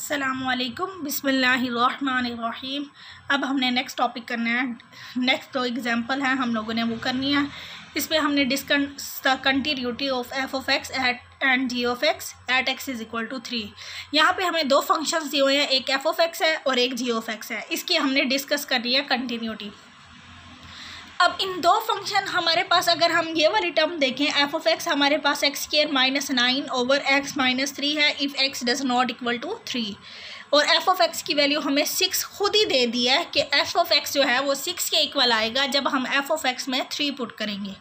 अस्सलामुअलैकुम बिस्मिल्लाहिर्रहमानिर्रहीम। अब हमने नेक्स्ट टॉपिक करना है। नेक्स्ट दो एग्जांपल हैं हम लोगों ने वो करनी है। इस पर हमने discuss the continuity of F of X and G of X at X is equal to 3। यहाँ पे हमें दो फंक्शंस दिए हुए हैं, एक एफ ऑफ एक्स है और एक जी ऑफ एक्स है। इसकी हमने डिस्कस करनी है कंटिन्यूटी। अब इन दो फंक्शन हमारे पास, अगर हम ये वाली टर्म देखें, एफ ऑफ एक्स हमारे पास X square minus 9 over X minus 3 है if X does not equal to 3, और एफ ऑफ एक्स की वैल्यू हमें 6 खुद ही दे दी है कि एफ ऑफ एक्स जो है वो 6 के इक्वल आएगा जब हम एफ ऑफ एक्स में 3 पुट करेंगे।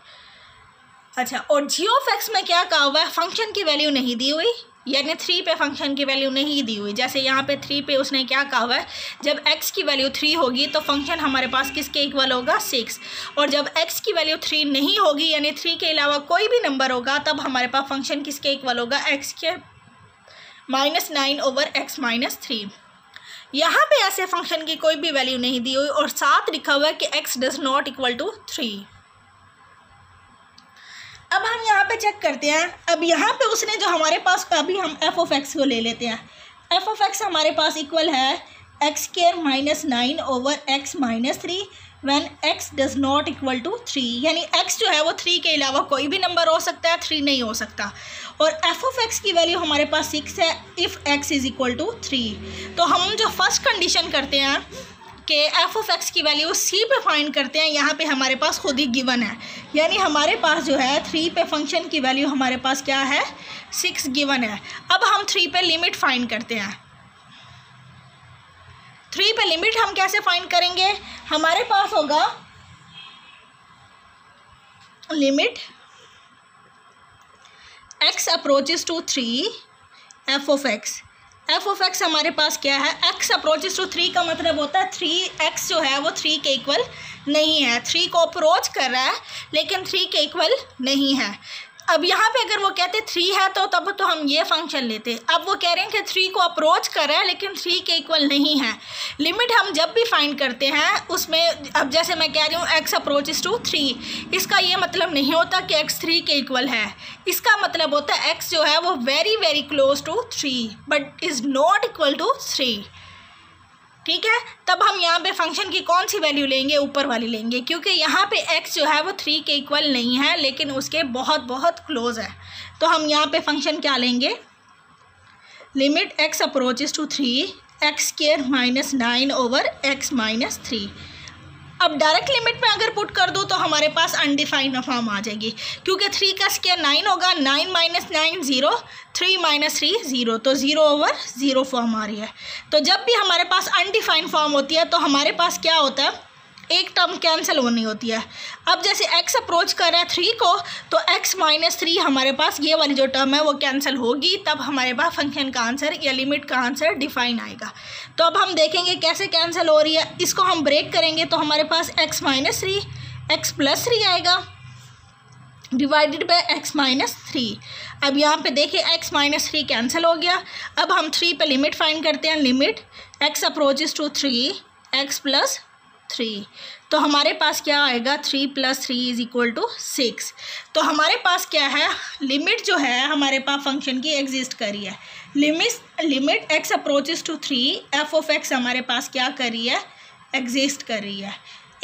अच्छा, और जी ऑफ एक्स में क्या कहा हुआ है, फंक्शन की वैल्यू नहीं दी हुई, यानी 3 पे फंक्शन की वैल्यू नहीं दी हुई। जैसे यहाँ पे 3 पे उसने क्या कहा हुआ है, जब x की वैल्यू 3 होगी तो फंक्शन हमारे पास किसके इक्वल होगा, 6, और जब x की वैल्यू 3 नहीं होगी यानी 3 के अलावा कोई भी नंबर होगा तब हमारे पास फंक्शन किसके इक्वल होगा, x के माइनस 9 ओवर x माइनस 3। यहाँ पे ऐसे फंक्शन की कोई भी वैल्यू नहीं दी हुई और साथ लिखा हुआ है कि x does not equal to 3। अब हम यहाँ पे चेक करते हैं। अब यहाँ पे उसने जो हमारे पास, अभी हम एफ ऑफ एक्स को ले लेते हैं। एफ ऑफ एक्स हमारे पास इक्वल है X square minus 9 over X minus 3 when X does not equal to 3, यानी एक्स जो है वो 3 के अलावा कोई भी नंबर हो सकता है, 3 नहीं हो सकता। और एफ ऑफ एक्स की वैल्यू हमारे पास 6 है if X is equal to 3। तो हम जो फर्स्ट कंडीशन करते हैं कि एफ ऑफ एक्स की वैल्यू सी पे फाइंड करते हैं, यहाँ पे हमारे पास खुद ही गिवन है, यानी हमारे पास जो है 3 पे फंक्शन की वैल्यू हमारे पास क्या है, 6 गिवन है। अब हम 3 पे लिमिट फाइंड करते हैं। 3 पे लिमिट हम कैसे फाइंड करेंगे, हमारे पास होगा limit x approaches to 3 F of X. F of X हमारे पास क्या है, x अप्रोचेस टू 3 का मतलब होता है 3x जो है वो 3 के इक्वल नहीं है, 3 को अप्रोच कर रहा है लेकिन 3 के इक्वल नहीं है। अब यहाँ पे अगर वो कहते 3 है तो तब तो हम ये फंक्शन लेते। अब वो कह रहे हैं कि 3 को अप्रोच कर रहा है लेकिन 3 के इक्वल नहीं है। लिमिट हम जब भी फाइंड करते हैं उसमें, अब जैसे मैं कह रही हूँ x अप्रोचेस टू 3, इसका ये मतलब नहीं होता कि x 3 के इक्वल है। इसका मतलब होता है x जो है वो very very close to 3 but is not equal to 3। ठीक है, तब हम यहाँ पे फंक्शन की कौन सी वैल्यू लेंगे, ऊपर वाली लेंगे, क्योंकि यहाँ पे x जो है वो 3 के इक्वल नहीं है लेकिन उसके बहुत बहुत क्लोज है। तो हम यहाँ पे फंक्शन क्या लेंगे, limit x approaches to 3 X square minus 9 over x minus 3। अब डायरेक्ट लिमिट में अगर पुट कर दो तो हमारे पास अनडिफाइंड फॉर्म आ जाएगी, क्योंकि 3 का स्क्वायर 9 होगा, 9 माइनस 9 0, 3 माइनस 3 0, तो 0 ओवर 0 फॉर्म आ रही है। तो जब भी हमारे पास अनडिफाइंड फॉर्म होती है तो हमारे पास क्या होता है, एक टर्म कैंसिल होनी होती है। अब जैसे x अप्रोच कर रहा है 3 को तो x माइनस 3 हमारे पास ये वाली जो टर्म है वो कैंसिल होगी, तब हमारे पास फंक्शन का आंसर या लिमिट का आंसर डिफाइन आएगा। तो अब हम देखेंगे कैसे कैंसिल हो रही है। इसको हम ब्रेक करेंगे तो हमारे पास x माइनस 3 x प्लस 3 आएगा डिवाइडेड बाय x माइनस 3। अब यहाँ पे देखिए x माइनस 3 कैंसिल हो गया। अब हम 3 पे लिमिट फाइंड करते हैं, limit x approaches to 3 x plus 3, तो हमारे पास क्या आएगा, 3 प्लस 3 इज इक्वल टू 6। तो हमारे पास क्या है, लिमिट जो है हमारे पास फंक्शन की एग्जिस्ट कर रही है। Limit x approaches to 3 F of X हमारे पास क्या कर रही है, एग्जिस्ट कर रही है।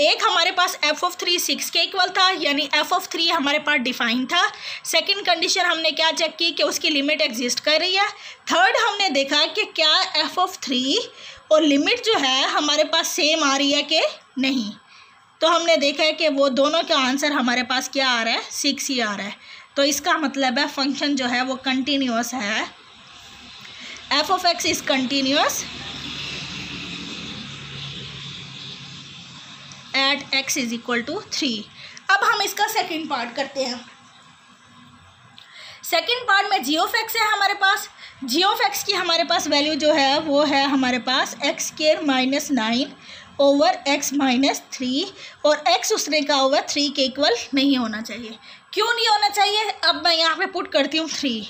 एक हमारे पास एफ ऑफ 3 6 के इक्वल था, यानी एफ ऑफ 3 हमारे पास डिफाइन था। सेकंड कंडीशन हमने क्या चेक की कि उसकी लिमिट एग्जिस्ट कर रही है। थर्ड हमने देखा कि क्या एफ ऑफ 3 और लिमिट जो है हमारे पास सेम आ रही है कि नहीं। तो हमने देखा है कि वो दोनों का आंसर हमारे पास क्या आ रहा है, 6 ही आ रहा है। तो इसका मतलब है फंक्शन जो है वो कंटिन्यूअस है, F of X is continuous at X is equal to 3। अब हम इसका सेकंड पार्ट करते हैं। सेकंड पार्ट में जी ऑफ एक्स है हमारे पास। जी ऑफ एक्स की हमारे पास वैल्यू जो है वो है हमारे पास X square minus 9 over X minus 3, और एक्स उसने कहा हुआ 3 के इक्वल नहीं होना चाहिए। क्यों नहीं होना चाहिए, अब मैं यहाँ पे पुट करती हूँ 3,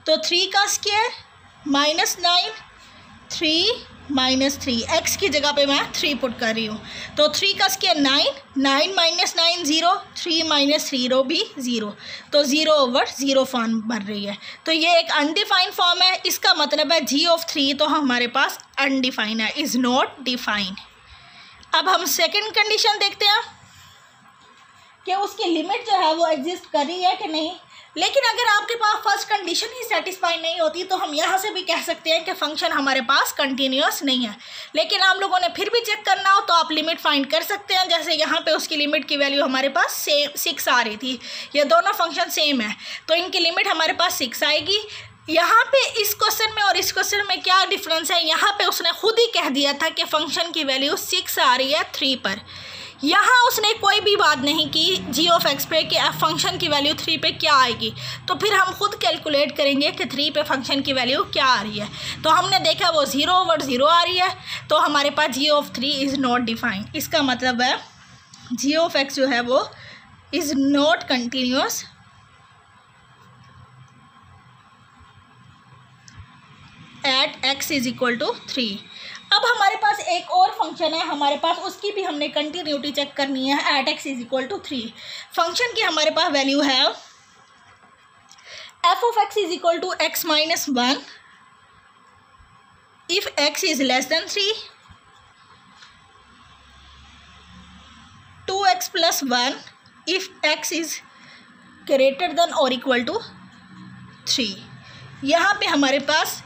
तो 3 का स्क्वायर माइनस 9, 3 -3, x की जगह पे मैं 3 पुट कर रही हूँ। तो 3 का स्क्वायर 9, 9 - 9 0, 3 - 0 भी 0, तो 0/0 फॉर्म बन रही है। तो ये एक अनडिफाइंड फॉर्म है, इसका मतलब है g(3) तो हमारे पास अनडिफाइंड है, इज़ नॉट डिफाइंड। अब हम सेकंड कंडीशन देखते हैं कि उसकी लिमिट जो है वो एग्जिस्ट कर रही है कि नहीं। लेकिन अगर आपके पास फर्स्ट कंडीशन ही सेटिस्फाई नहीं होती तो हम यहाँ से भी कह सकते हैं कि फंक्शन हमारे पास कंटिन्यूस नहीं है। लेकिन आप लोगों ने फिर भी चेक करना हो तो आप लिमिट फाइंड कर सकते हैं। जैसे यहाँ पे उसकी लिमिट की वैल्यू हमारे पास 6 आ रही थी, ये दोनों फंक्शन सेम है तो इनकी लिमिट हमारे पास 6 आएगी। यहाँ पे इस क्वेश्चन में और इस क्वेश्चन में क्या डिफरेंस है, यहाँ पे उसने खुद ही कह दिया था कि फंक्शन की वैल्यू 6 आ रही है 3 पर। यहाँ उसने कोई भी बात नहीं की g(x) पे कि फंक्शन की वैल्यू 3 पे क्या आएगी। तो फिर हम खुद कैलकुलेट करेंगे कि 3 पे फंक्शन की वैल्यू क्या आ रही है। तो हमने देखा वो 0/0 आ रही है, तो हमारे पास g(3) इज़ नॉट डिफाइंड। इसका मतलब है g(x) जो है वो is not continuous at x = 3। अब हमारे पास एक और फंक्शन है हमारे पास, उसकी भी हमने कंटिन्यूटी चेक करनी है एट x = 3। फंक्शन की हमारे पास वैल्यू है f(x) = x - 1 if x is less than 3, 2x + 1 if x is greater than or equal to 3। यहाँ पे हमारे पास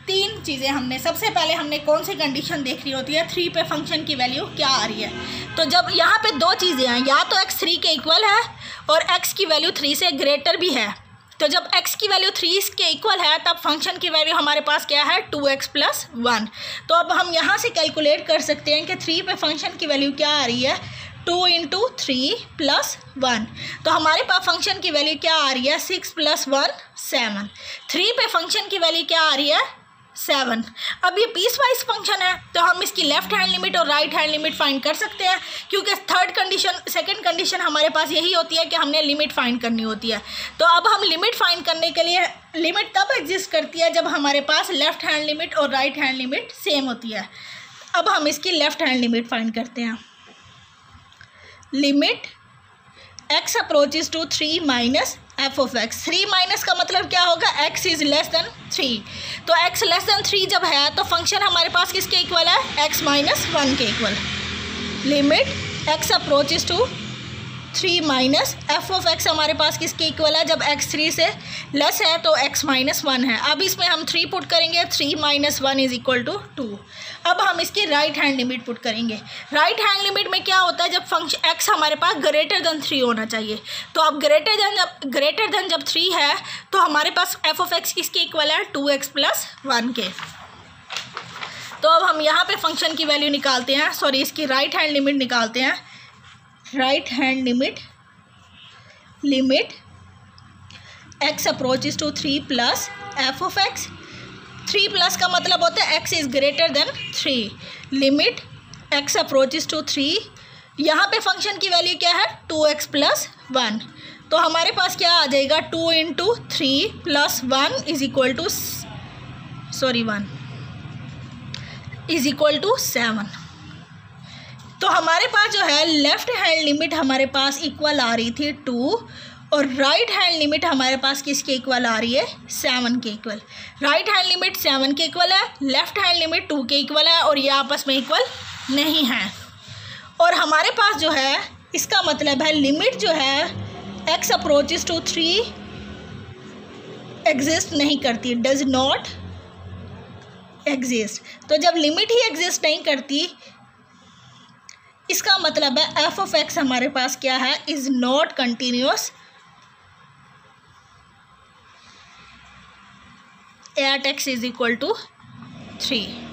3 चीज़ें हमने, सबसे पहले हमने कौन सी कंडीशन देख रही होती है, 3 पे फंक्शन की वैल्यू क्या आ रही है। तो जब यहाँ पे 2 चीज़ें हैं, या तो x 3 के इक्वल है और x की वैल्यू 3 से ग्रेटर भी है। तो जब x की वैल्यू 3 के इक्वल है तब फंक्शन की वैल्यू हमारे पास क्या है 2x + 1। तो अब हम यहाँ से कैलकुलेट कर सकते हैं कि 3 पे फंक्शन की वैल्यू क्या आ रही है 2 × 3 + 1। तो हमारे पास फंक्शन की वैल्यू क्या आ रही है 6 + 1 7। 3 पे फंक्शन की वैल्यू क्या आ रही है 7। अब ये पीस वाइज फंक्शन है तो हम इसकी लेफ्ट हैंड लिमिट और राइट हैंड लिमिट फाइंड कर सकते हैं, क्योंकि सेकंड कंडीशन हमारे पास यही होती है कि हमने लिमिट फाइंड करनी होती है। तो अब हम लिमिट फाइंड करने के लिए, लिमिट तब एग्जिस्ट करती है जब हमारे पास लेफ्ट हैंड लिमिट और राइट हैंड लिमिट सेम होती है। अब हम इसकी लेफ्ट हैंड लिमिट फाइंड करते हैं। Limit x approaches to 3 minus f(x). 3 minus का मतलब क्या होगा x इज़ लेस देन 3। तो x लेस देन 3 जब है तो फंक्शन हमारे पास किसके इक्वल है x - 1 के equal. Limit x approaches to 3 minus f(x) हमारे पास किसके इक्वल है, जब x 3 से लेस है तो x - 1 है। अब इसमें हम 3 पुट करेंगे, 3 - 1 = 2। अब हम इसकी राइट हैंड लिमिट पुट करेंगे। राइट हैंड लिमिट में क्या होता है, जब फंक्शन x हमारे पास ग्रेटर देन 3 होना चाहिए। तो अब ग्रेटर देन जब 3 है तो हमारे पास f(x) किसके इक्वल है 2x + 1 के। तो अब हम यहाँ पे फंक्शन की वैल्यू निकालते हैं, सॉरी इसकी राइट हैंड लिमिट निकालते हैं। Right hand limit x approaches to 3 + f(x). 3 plus का मतलब होता है x is greater than 3। Limit x approaches to 3, यहाँ पे फंक्शन की वैल्यू क्या है 2x + 1। तो हमारे पास क्या आ जाएगा 2 × 3 + 1 = 7। तो हमारे पास जो है लेफ्ट हैंड लिमिट हमारे पास इक्वल आ रही थी 2 और राइट हैंड लिमिट हमारे पास किसके इक्वल आ रही है 7 के इक्वल। राइट हैंड लिमिट 7 के इक्वल है, लेफ्ट हैंड लिमिट 2 के इक्वल है और ये आपस में इक्वल नहीं है। और hamaरे पास जो है इसका मतलब है लिमिट जो है x अप्रोचेस टू 3 एग्जिस्ट नहीं करती, डज नॉट एग्जिस्ट। तो जब लिमिट ही एग्जिस्ट नहीं करती इसका मतलब है एफ ऑफ एक्स हमारे पास क्या है, is not continuous at X is equal to 3।